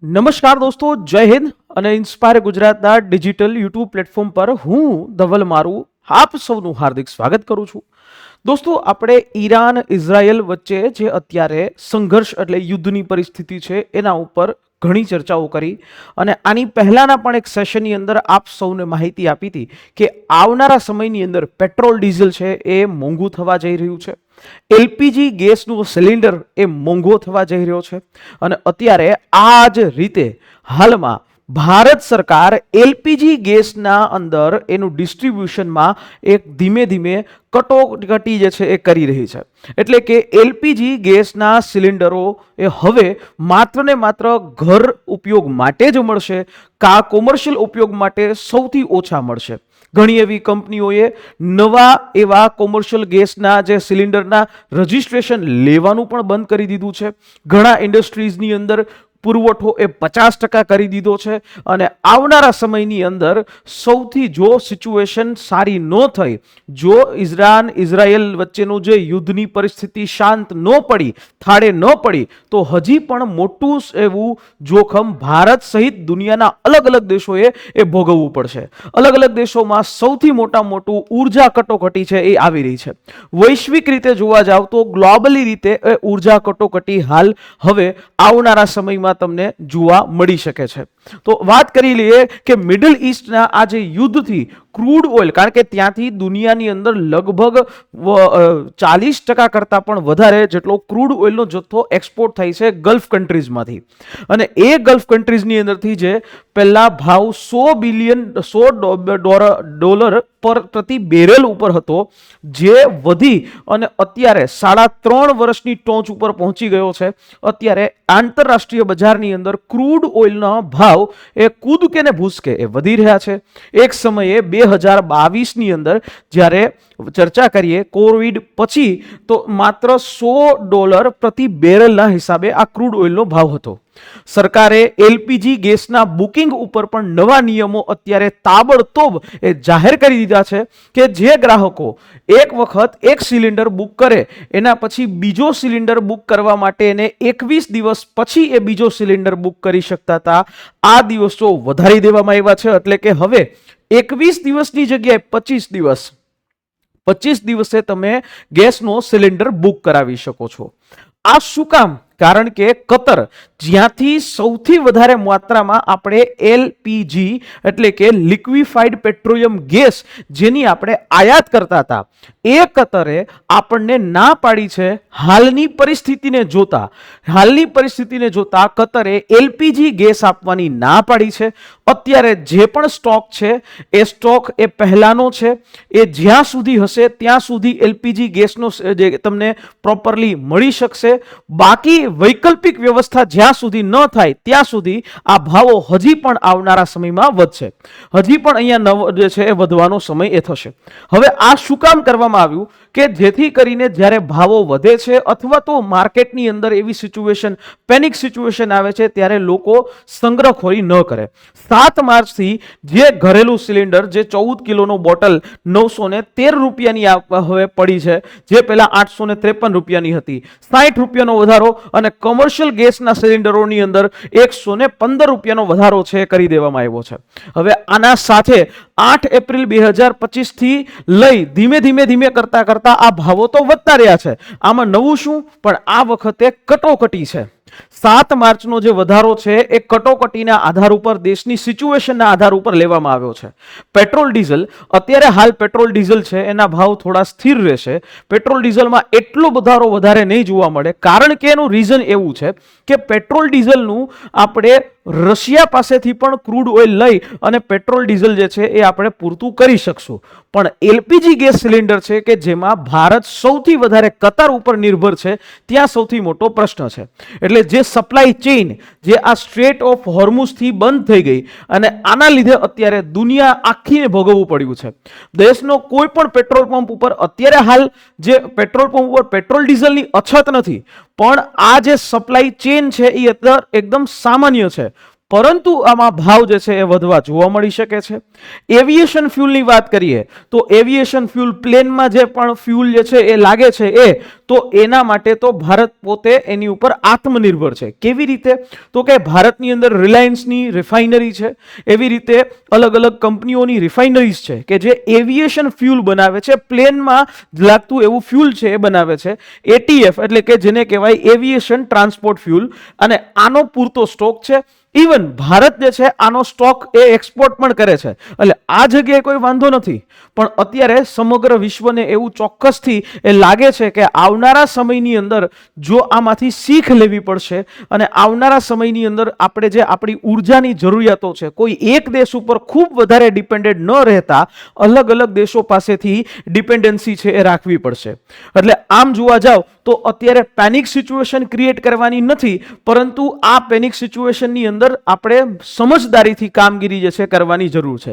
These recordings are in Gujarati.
નમસ્કાર દોસ્તો, જય હિન્દ અને ઇન્સ્પાયર ગુજરાતના ડિજિટલ યુટ્યુબ પ્લેટફોર્મ પર હું ધવલ મારું આપ સૌનું હાર્દિક સ્વાગત કરું છું. દોસ્તો, આપણે ઈરાન ઇઝરાયલ વચ્ચે જે અત્યારે સંઘર્ષ એટલે યુદ્ધની પરિસ્થિતિ છે એના ઉપર ઘણી ચર્ચાઓ કરી અને આની પહેલાના પણ એક સેશનની અંદર આપ સૌને માહિતી આપી હતી કે આવનારા સમયની અંદર પેટ્રોલ ડીઝલ છે એ મોંઘું થવા જઈ રહ્યું છે. એલપીજી ગેસનું સિલિન્ડર એ મોંઘો થવા જઈ રહ્યો છે અને અત્યારે આ જ રીતે હાલમાં ભારત સરકાર એલપીજી ગેસના અંદર એનું ડિસ્ટ્રીબ્યુશનમાં એક ધીમે ધીમે કટોકટી જે છે એ કરી રહી છે. એટલે કે એલપીજી ગેસના સિલિન્ડરો એ હવે માત્ર ને માત્ર ઘર ઉપયોગ માટે જ મળશે, કોમર્શિયલ ઉપયોગ માટે સૌથી ઓછા મળશે. ઘણી એવી કંપનીઓએ નવા એવા કોમર્શિયલ ગેસના જે સિલિન્ડરના રજિસ્ટ્રેશન લેવાનું પણ બંધ કરી દીધું છે. ઘણા ઇન્ડસ્ટ્રીઝની અંદર પુરવઠો એ 50% કરી દીધો છે અને આવનારા સમયની અંદર સૌથી જો સિચ્યુએશન સારી ન થઈ, જો ઈરાન ઇઝરાયલ વચ્ચેનું જે યુદ્ધની પરિસ્થિતિ શાંત ન પડી, થાળે ન પડી, તો હજી પણ મોટું એવું જોખમ ભારત સહિત દુનિયાના અલગ અલગ દેશોએ એ ભોગવવું પડશે. અલગ અલગ દેશોમાં સૌથી મોટું ઉર્જા કટોકટી છે એ આવી રહી છે. વૈશ્વિક રીતે જોવા જાવ તો ગ્લોબલી રીતે એ ઉર્જા કટોકટી હાલ હવે આવનારા સમયમાં તમને જોવા મળી શકે છે. તો વાત કરી લઈએ કે મિડલ ઈસ્ટના આ જે યુદ્ધથી ક્રૂડ ઓઇલ, કારણ કે ત્યાંથી દુનિયાની અંદર લગભગ 40% કરતાં પણ વધારે જેટલો ક્રૂડ ઓઇલનો જથ્થો એક્સપોર્ટ થાય છે ગલ્ફ કન્ટ્રીઝમાંથી. અને એ ગલ્ફ કન્ટ્રીઝની અંદરથી જે પહેલા ભાવ $100 પર પ્રતિ બેરલ ઉપર હતો, જે વધી અને અત્યારે 3.5 વર્ષની ટોચ ઉપર પહોંચી ગયો છે. અત્યારે આંતરરાષ્ટ્રીય બજારની અંદર ક્રૂડ ઓઇલનો ભાવ એ કૂદકે ને ભૂસકે એ વધી રહ્યા છે. એક સમયે 2022ની અંદર જ્યારે ચર્ચા કરીએ કોવિડ પછી, તો માત્ર $100 પ્રતિ બેરલના હિસાબે આ ક્રૂડ ઓઇલનો ભાવ હતો. સરકારે એલપીજી ગેસના બુકિંગ ઉપર પણ નવા નિયમો અત્યારે તાબડતોબ એ જાહેર કરી દીધા છે કે જે ગ્રાહકો એક વખત એક સિલિન્ડર બુક કરે, એના પછી બીજો સિલિન્ડર બુક કરવા માટે એને 21 દિવસ પછી એ બીજો સિલિન્ડર બુક કરી શકતા હતા, આ દિવસો વધારી દેવામાં આવ્યા છે. એટલે કે હવે 21 દિવસની જગ્યાએ 25 દિવસે તમે ગેસનો સિલિન્ડર બુક કરાવી શકો છો. આ શું કામ? કારણ કે કતર, જ્યાંથી સૌથી વધારે માત્રામાં આપણે એલપીજી એટલે કે લિક્વિફાઈડ પેટ્રોલિયમ ગેસ જેની આપણે આયાત કરતા હતા, એ કતરે આપણને ના પાડી છે. હાલની પરિસ્થિતિને જોતા કતરે એલપીજી ગેસ આપવાની ના પાડી છે. અત્યારે જે પણ સ્ટોક છે એ સ્ટોક એ પહેલાનો છે. એ જ્યાં સુધી હશે ત્યાં સુધી એલપીજી ગેસનો જે તમને પ્રોપરલી મળી શકશે. બાકી વૈકલ્પિક વ્યવસ્થા જ્યાં સુધી ન થાય ત્યાં સુધી આ ભાવો હજી પણ આવનારા સમયમાં વધશે. હજી પણ અહીંયા જે છે એ વધવાનો સમય એ થશે. હવે આ શું કામ કરવામાં આવ્યું કે જેથી કરીને જ્યારે ભાવો વધે છે અથવા તો માર્કેટની અંદર એવી સિચ્યુએશન, પેનિક સિચ્યુએશન આવે છે, ત્યારે લોકો સંગ્રહખોરી ન કરે. 7 માર્ચથી જે ઘરેલું સિલિન્ડર જે 14 કિલોનો બોટલ 913 રૂપિયાની હવે પડી છે, જે પહેલા 853 રૂપિયાની હતી, 60 રૂપિયાનો વધારો, અને કોમર્શિયલ ગેસના સિલિન્ડરોની અંદર 115 રૂપિયાનો વધારો છે કરી દેવામાં આવ્યો છે. હવે આના સાથે 8 એપ્રિલ 2025 થી લઈ ધીમે કરતા આ ભાવો તો વધતા રહ્યા છે. આમાં નવું શું? પણ આ વખતે કટોકટી છે. 7 માર્ચનો જે વધારો છે એ કટોકટીના આધાર ઉપર, દેશની સિચ્યુએશનના આધાર ઉપર લેવામાં આવ્યો છે. પેટ્રોલ ડીઝલ, અત્યારે હાલ પેટ્રોલ ડીઝલ છે એના ભાવ થોડા સ્થિર રહેશે. પેટ્રોલ ડીઝલમાં એટલો વધારે નહીં જોવા મળે, કારણ કે એનું રીઝન એવું છે કે પેટ્રોલ ડીઝલનું આપણે રશિયા પાસેથી પણ ક્રૂડ ઓઇલ લઈ અને પેટ્રોલ ડીઝલ જે છે એ આપણે પૂરતું કરી શકશું. પણ એલપીજી ગેસ સિલિન્ડર છે કે જેમાં ભારત સૌથી વધારે કતાર ઉપર નિર્ભર છે, ત્યાં સૌથી મોટો પ્રશ્ન છે. એટલે જે સપ્લાય ચેઇન જે આ સ્ટ્રેટ ઓફ હોર્મુઝથી બંધ થઈ ગઈ અને આના લીધે અત્યારે દુનિયા આખીને ભોગવવું પડ્યું છે. દેશનો કોઈ પણ પેટ્રોલ પંપ ઉપર અત્યારે હાલ જે પેટ્રોલ પંપ ઉપર પેટ્રોલ ડીઝલની અછત નથી, પણ આ જે સપ્લાય ચેઇન છે એ એકદમ સામાન્ય છે. પરંતુ આમાં ભાવ જે છે એ વધવા જોવા મળી શકે છે. એવિએશન ફ્યુલની વાત કરીએ તો એવિએશન ફ્યુલ, પ્લેનમાં જે પણ ફ્યુલ જે છે એ લાગે છે એ, તો એના માટે તો ભારત પોતે એની ઉપર આત્મનિર્ભર છે. કેવી રીતે? તો કે ભારતની અંદર રિલાયન્સની રિફાઇનરી છે, એવી રીતે અલગ અલગ કંપનીઓની રિફાઇનરીઝ છે કે જે એવિએશન ફ્યુલ બનાવે છે, પ્લેનમાં લાગતું એવું ફ્યુલ છે એ બનાવે છે, એટીએફ એટલે કે જેને કહેવાય એવિએશન ટ્રાન્સપોર્ટ ફ્યુલ, અને આનો પૂરતો સ્ટોક છે. ઇવન ભારત જે છે આનો સ્ટોક એ એક્સપોર્ટ પણ કરે છે, એટલે આ જગ્યાએ કોઈ વાંધો નથી. પણ અત્યારે સમગ્ર વિશ્વને એવું ચોક્કસથી એ લાગે છે કે આવનારા સમયની અંદર જો આમાંથી શીખ લેવી પડશે અને આવનારા સમયની અંદર આપણે જે આપણી ઉર્જાની જરૂરિયાતો છે કોઈ એક દેશ ઉપર ખૂબ વધારે ડિપેન્ડેન્ટ ન રહેતા અલગ અલગ દેશો પાસેથી ડિપેન્ડન્સી છે એ રાખવી પડશે. એટલે આમ જોવા જાવ તો અત્યારે પેનિક સિચ્યુએશન ક્રિએટ કરવાની નથી, પરંતુ આ પેનિક સિચ્યુએશનની અંદર આપણે સમજદારીથી કામગીરી જે છે કરવાની જરૂર છે.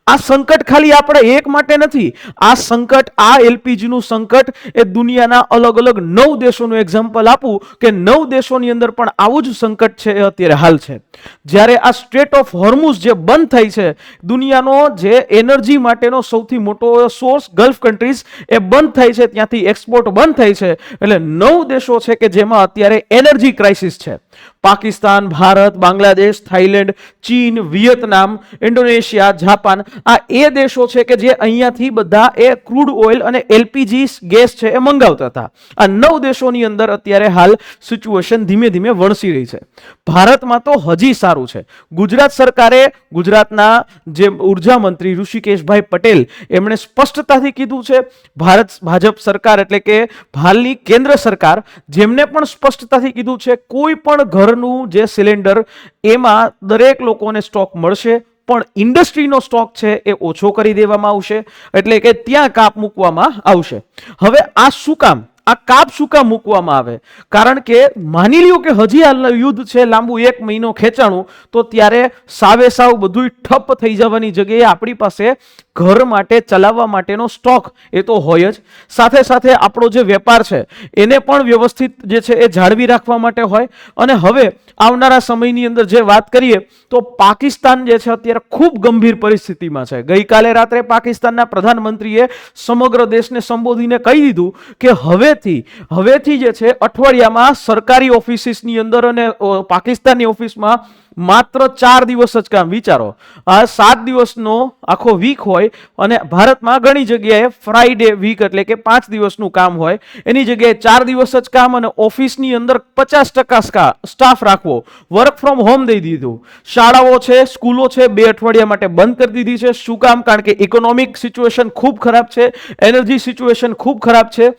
આ સંકટ ખાલી આપણે એક માટે નથી, આ સંકટ, આ એલપીજી નું સંકટ એ દુનિયાના અલગ અલગ 9 દેશોનું એક્ઝામ્પલ આપું કે 9 દેશોની અંદર પણ આવું જ સંકટ છે એ અત્યારે હાલ છે. જ્યારે આ સ્ટ્રેટ ઓફ હોર્મુઝ જે બંધ થાય છે, દુનિયાનો જે એનર્જી માટેનો સૌથી મોટો સોર્સ ગલ્ફ કન્ટ્રીઝ એ બંધ થાય છે, ત્યાંથી એક્સપોર્ટ બંધ થાય છે, એટલે 9 દેશો છે કે જેમાં અત્યારે એનર્જી ક્રાઇસિસ છે. પાકિસ્તાન, ભારત, બાંગ્લાદેશ, થાઈલેન્ડ, ચીન, વિયેતનામ, ઇન્ડોનેશિયા, જાપાન, આ એ દેશો છે કે જે અહીંયાથી બધા એ ક્રૂડ ઓઇલ અને એલપીજી ગેસ છે એ મંગાવતા હતા. આ 9 દેશોની અંદર અત્યારે હાલ સિચ્યુએશન ધીમે ધીમે વણસી રહી છે. ભારતમાં તો હજી સારું છે. ગુજરાત સરકારે, ગુજરાતના જે ઉર્જા મંત્રી ઋષિકેશભાઈ પટેલ, એમણે સ્પષ્ટતાથી કીધું છે, ભાજપ સરકાર એટલે કે હાલની કેન્દ્ર સરકાર, જેમને પણ સ્પષ્ટતાથી કીધું છે કોઈ પણ ઘરનું જે સિલિન્ડર એમાં દરેક લોકોને સ્ટોક મળશે, પણ ઇન્ડસ્ટ્રીનો સ્ટોક છે એ ઓછો કરી દેવામાં આવશે, એટલે કે ત્યાં કાપ મૂકવામાં આવશે. હવે આ શું કામ, આ કાપ શું કામ મૂકવામાં આવે? કારણ કે માની લ્યો કે હજી હાલ યુદ્ધ છે, લાંબુ 1 મહિનો ખેંચાણું, તો ત્યારે સાવે સાવ બધું ઠપ થઈ જવાની જગ્યાએ આપણી પાસે ઘર માટે ચલાવવા માટેનો સ્ટોક એ તો હોય જ, સાથે સાથે આપણો જે વેપાર છે એને પણ વ્યવસ્થિત જે છે એ જાળવી રાખવા માટે હોય. અને હવે આવનારા સમયની અંદર જે વાત કરીએ તો પાકિસ્તાન જે છે અત્યારે ખૂબ ગંભીર પરિસ્થિતિમાં છે. ગઈકાલે રાત્રે પાકિસ્તાનના પ્રધાનમંત્રીએ સમગ્ર દેશને સંબોધીને કહી દીધું કે હવેથી જે છે અઠવાડિયામાં સરકારી ઓફિસીસની અંદર અને પાકિસ્તાનની ઓફિસમાં માત્ર 4 દિવસ જ કામ. વિચારો, આ 7 દિવસનો આખો વીક હોય અને ભારતમાં ઘણી જગ્યાએ ફ્રાઈડે વીક એટલે કે 5 દિવસનું કામ હોય, એની જગ્યાએ 4 દિવસ જ કામ અને ઓફિસની અંદર 50% સ્ટાફ રાખવો, વર્ક ફ્રોમ હોમ દઈ દીધું. શાળાઓ છે, સ્કૂલો છે 2 અઠવાડિયા માટે બંધ કરી દીધી છે. શું કામ? કારણ કે ઇકોનોમિક સિચ્યુએશન ખૂબ ખરાબ છે, એનર્જી સિચ્યુએશન ખૂબ ખરાબ છે.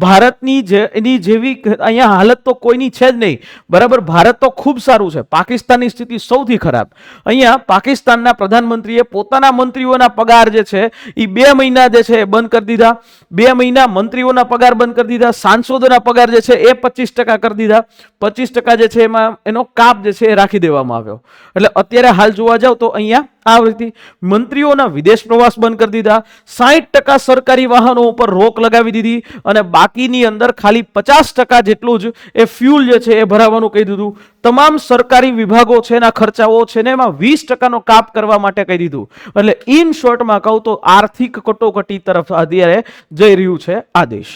ભારતની એની જેવી અહીંયા હાલત તો કોઈની છે જ નહીં, બરાબર? ભારત તો ખૂબ સારું છે, પાકિસ્તાનની સ્થિતિ સૌથી ખરાબ. અહીંયા પાકિસ્તાનના પ્રધાનમંત્રીએ પોતાના મંત્રીઓના પગાર જે છે એ 2 મહિના જે છે બંધ કરી દીધા. 2 મહિના મંત્રીઓના પગાર બંધ કરી દીધા. સાંસદોના પગાર જે છે એ 25% કરી દીધા. 25% જે છે એમાં એનો કાપ જે છે એ રાખી દેવામાં આવ્યો. એટલે અત્યારે હાલ જોવા જાવ તો અહીંયા આ રીતે મંત્રીઓના વિદેશ પ્રવાસ બંધ કરી દીધા. 60% સરકારી વાહનો ઉપર રોક લગાવી દીધી અને બાકીની અંદર ખાલી 50% જેટલું જ એ ફ્યુલ જે છે એ ભરાવાનું કહી દીધું. તમામ સરકારી વિભાગો છે એના ખર્ચાઓ છે ને એમાં 20%નો કાપ કરવા માટે કહી દીધું. એટલે ઇન શોર્ટમાં કહું તો આર્થિક કટોકટી તરફ અત્યારે જઈ રહ્યું છે આ દેશ.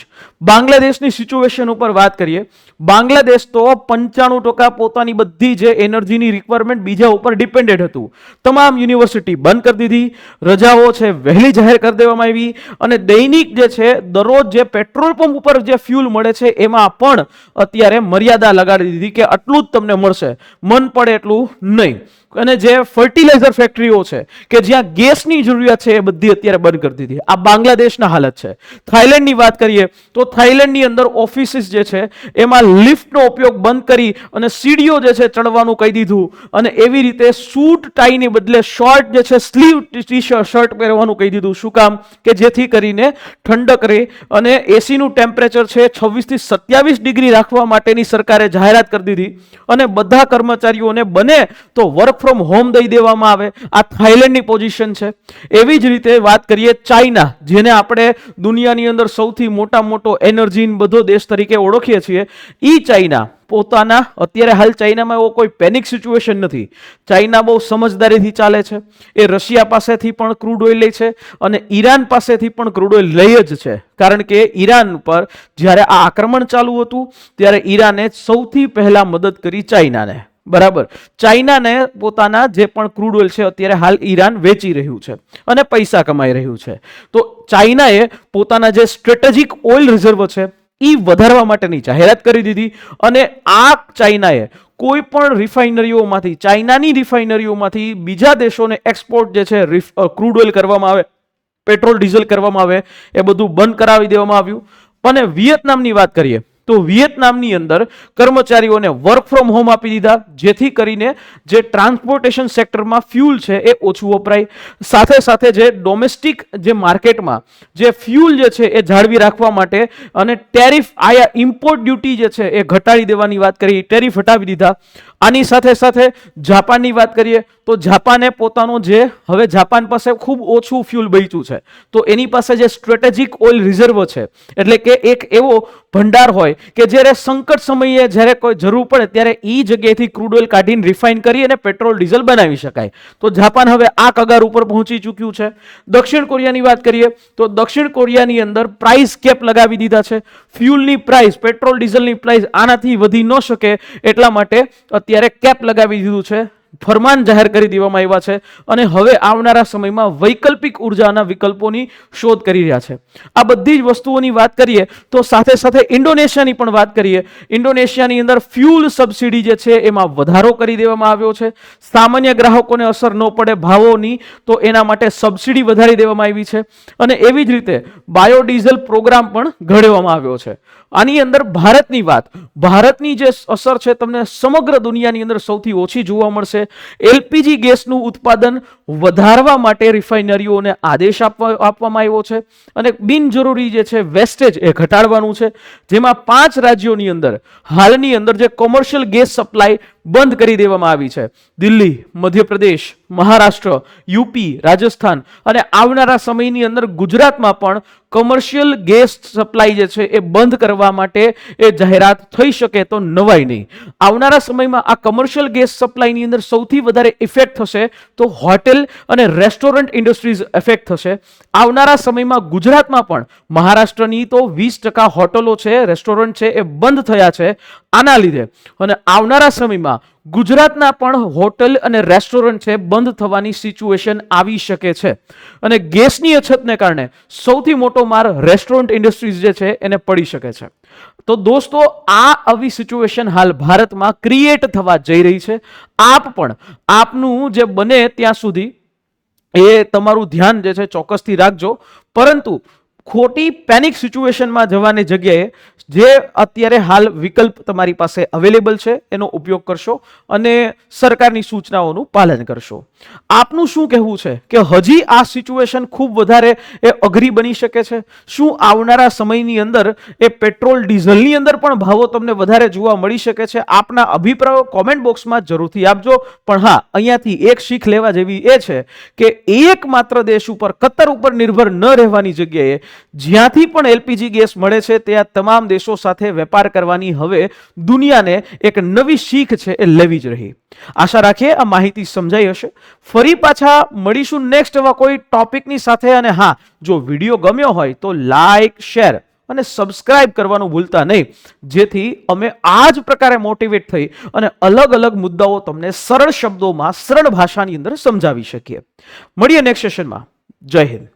બાંગ્લાદેશની સિચ્યુએશન ઉપર વાત કરીએ. બાંગ્લાદેશ તો 95% પોતાની બધી જે એનર્જીની રિક્વાયરમેન્ટ બીજા ઉપર ડિપેન્ડેન્ટ હતું. તમામ યુનિવર્સિટી બંધ કરી દીધી, રજાઓ છે વહેલી જાહેર કરી દેવામાં આવી અને દૈનિક જે છે દરરોજ જે પેટ્રોલ પંપ ઉપર જે ફ્યુલ મળે છે એમાં પણ અત્યારે મર્યાદા લગાડી દીધી કે આટલું જ તમને મળશે, મન પડે એટલું નહીં. અને જે ફર્ટિલાઇઝર ફેક્ટરીઓ છે કે જ્યાં ગેસની જરૂરિયાત છે એ બધી અત્યારે બંધ કરી દીધી. આ બાંગ્લાદેશના હાલત છે. થાઈલેન્ડની વાત કરીએ તો થાઈલેન્ડની અંદર ઓફિસીસ જે છે એમાં લિફ્ટનો ઉપયોગ બંધ કરી અને સીડીઓ જે છે ચડવાનું કહી દીધું અને એવી રીતે સૂટ ટાઈની બદલે શોર્ટ જે છે સ્લીવ ટી શર્ટ પહેરવાનું કહી દીધું. શું કામ? કે જેથી કરીને ઠંડક રહે અને એસીનું ટેમ્પરેચર છે 26 થી 27 ડિગ્રી રાખવા માટેની સરકારે જાહેરાત કરી દીધી અને બધા કર્મચારીઓને બને તો વર્ક ફ્રોમ હોમ દઈ દેવામાં આવે. આ થાઈલેન્ડની પોઝિશન છે. એવી જ રીતે વાત કરીએ ચાઇના, જેને આપણે દુનિયાની અંદર સૌથી મોટો એનર્જી બધો દેશ તરીકે ઓળખીએ છીએ. ઈ ચાઇના પોતાના અત્યારે હાલ ચાઇનામાં એવો કોઈ પેનિક સિચ્યુએશન નથી. ચાઇના બહુ સમજદારીથી ચાલે છે. એ રશિયા પાસેથી પણ ક્રૂડ ઓઇલ લે છે અને ઈરાન પાસેથી પણ ક્રૂડ ઓઇલ લઈ જ છે. કારણ કે ઈરાન પર જ્યારે આ આક્રમણ ચાલુ હતું ત્યારે ઈરાને સૌથી પહેલા મદદ કરી ચાઇનાને. બરાબર, ચાઇનાને પોતાના જે પણ ક્રૂડ ઓઇલ છે અત્યારે હાલ ઈરાન વેચી રહ્યું છે અને પૈસા કમાઈ રહ્યું છે. તો ચાઇનાએ પોતાના જે સ્ટ્રેટેજિક ઓઇલ રિઝર્વ છે એ વધારવા માટેની જાહેરાત કરી દીધી. અને આ ચાઇનાએ કોઈ પણ રિફાઇનરીઓમાંથી, ચાઇનાની રિફાઇનરીઓમાંથી બીજા દેશોને એક્સપોર્ટ જે છે ક્રૂડ ઓઇલ કરવામાં આવે, પેટ્રોલ ડીઝલ કરવામાં આવે, એ બધું બંધ કરાવી દેવામાં આવ્યું. અને વિયેતનામની વાત કરીએ તો વિયેતનામની અંદર કર્મચારીઓને વર્ક ફ્રોમ હોમ આપી દીધા, જેથી કરીને જે ટ્રાન્સપોર્ટેશન સેક્ટરમાં ફ્યુલ છે એ ઓછું વપરાય. સાથે સાથે જે ડોમેસ્ટિક જે માર્કેટમાં જે ફ્યુલ જે છે એ જાળવી રાખવા માટે અને ટેરિફ આયા ઇમ્પોર્ટ ડ્યુટી જે છે એ ઘટાડી દેવાની વાત કરી, ટેરિફ હટાવી દીધા. આની સાથે સાથે જાપાનની વાત કરીએ તો જાપાને પોતાનો જે હવે જાપાન પાસે ખૂબ ઓછું ફ્યુલ બચ્યું છે, તો એની પાસે જે સ્ટ્રેટેજિક ઓઇલ રિઝર્વ છે, એટલે કે એક એવો ભંડાર હોય કે જ્યારે સંકટ સમયે જ્યારે કોઈ જરૂર પડે ત્યારે એ જગ્યાએથી ક્રૂડ ઓઇલ કાઢીને રિફાઇન કરી અને પેટ્રોલ ડીઝલ બનાવી શકાય. તો જાપાન હવે આ કગાર ઉપર પહોંચી ચૂક્યું છે. દક્ષિણ કોરિયાની વાત કરીએ તો દક્ષિણ કોરિયાની અંદર પ્રાઇસ કેપ લગાવી દીધા છે. ફ્યુલની પ્રાઇસ, પેટ્રોલ ડીઝલની પ્રાઇસ આનાથી વધી ન શકે એટલા માટે અત્યારે કેપ લગાવી દીધું છે. ફરમાન જાહેર કરી દેવામાં આવ્યા છે અને હવે આવનારા સમયમાં વૈકલ્પિક ઉર્જાના વિકલ્પોની શોધ કરી રહ્યા છે. આ બધી જ વસ્તુઓની વાત કરીએ તો સાથે સાથે ઇન્ડોનેશિયાની પણ વાત કરીએ. ઇન્ડોનેશિયાની અંદર ફ્યુલ સબસિડી જે છે એમાં વધારો કરી દેવામાં આવ્યો છે. સામાન્ય ગ્રાહકોને અસર ન પડે ભાવોની, તો એના માટે સબસિડી વધારી દેવામાં આવી છે. અને એવી જ રીતે બાયોડીઝલ પ્રોગ્રામ પણ ઘડવામાં આવ્યો છે. આની અંદર ભારતની વાત, ભારતની જે અસર છે તમને સમગ્ર દુનિયાની અંદર સૌથી ઓછી જોવા મળશે. એલપીજી ગેસનું ઉત્પાદન વધારવા માટે રિફાઇનરીઓને આદેશ આપવામાં આવ્યો છે અને બિનજરૂરી જે છે વેસ્ટેજ એ ઘટાડવાનું છે. જેમાં 5 રાજ્યોની અંદર હાલની અંદર જે કોમર્શિયલ ગેસ સપ્લાય બંધ કરી દેવામાં આવી છે. દિલ્હી, મધ્યપ્રદેશ, મહારાષ્ટ્ર, યુપી, રાજસ્થાન અને આવનારા સમયની અંદર ગુજરાતમાં પણ કોમર્શિયલ ગેસ સપ્લાય જે છે એ બંધ કરવા માટે એ જાહેરાત થઈ શકે તો નવાઈ નહીં. આવનારા સમયમાં આ કોમર્શિયલ ગેસ સપ્લાયની અંદર સૌથી વધારે ઇફેક્ટ થશે તો હોટેલ અને રેસ્ટોરન્ટ ઇન્ડસ્ટ્રીઝ ઇફેક્ટ થશે. આવનારા સમયમાં ગુજરાતમાં પણ મહારાષ્ટ્રની તો 20% હોટલો છે, રેસ્ટોરન્ટ છે એ બંધ થયા છે આના લીધે. અને આવનારા સમયમાં ગુજરાતના પણ હોટલ અને રેસ્ટોરન્ટ છે બંધ થવાની સિચ્યુએશન આવી શકે છે. અને ગેસની અછતને કારણે સૌથી મોટો માર રેસ્ટોરન્ટ ઇન્ડસ્ટ્રીઝ જે છે એને પડી શકે છે. તો દોસ્તો, આ આવી સિચ્યુએશન હાલ ભારતમાં ક્રિએટ થવા જઈ રહી છે. આપ પણ આપનું જે બને ત્યાં સુધી એ તમારું ધ્યાન જે છે ચોક્કસથી રાખજો. પરંતુ ખોટી પેનિક સિચ્યુએશનમાં જવાની જગ્યાએ જે અત્યારે હાલ વિકલ્પ તમારી પાસે અવેલેબલ છે એનો ઉપયોગ કરશો અને સરકારની સૂચનાઓનું પાલન કરશો. આપનું શું કહેવું છે કે હજી આ સિચ્યુએશન ખૂબ વધારે એ અઘરી બની શકે છે? શું આવનારા સમયની અંદર એ પેટ્રોલ ડીઝલની અંદર પણ ભાવો તમને વધારે જોવા મળી શકે છે? આપના અભિપ્રાયો કોમેન્ટ બોક્સમાં જરૂરથી આપજો. પણ હા, અહીંયાથી એક શીખ લેવા જેવી એ છે કે એકમાત્ર દેશ ઉપર, કતર ઉપર નિર્ભર ન રહેવાની જગ્યાએ જ્યાંથી પણ એલપીજી ગેસ મળે છે ત્યાં તમામ દેશો સાથે વેપાર કરવાની હવે દુનિયાને એક નવી શીખ છે એ લેવી જ રહી. આશા રાખીએ આ માહિતી સમજાઈ હશે. ફરી પાછા મળીશું નેક્સ્ટ એવા કોઈ ટોપિકની સાથે. અને હા, જો વિડીયો ગમ્યો હોય તો લાઈક, શેર અને સબસ્ક્રાઇબ કરવાનું ભૂલતા નહીં, જેથી અમે આ જ પ્રકારે મોટિવેટ થઈ અને અલગ અલગ મુદ્દાઓ તમને સરળ શબ્દોમાં, સરળ ભાષાની અંદર સમજાવી શકીએ. મળીએ નેક્સ્ટ સેશનમાં. જય હિન્દ.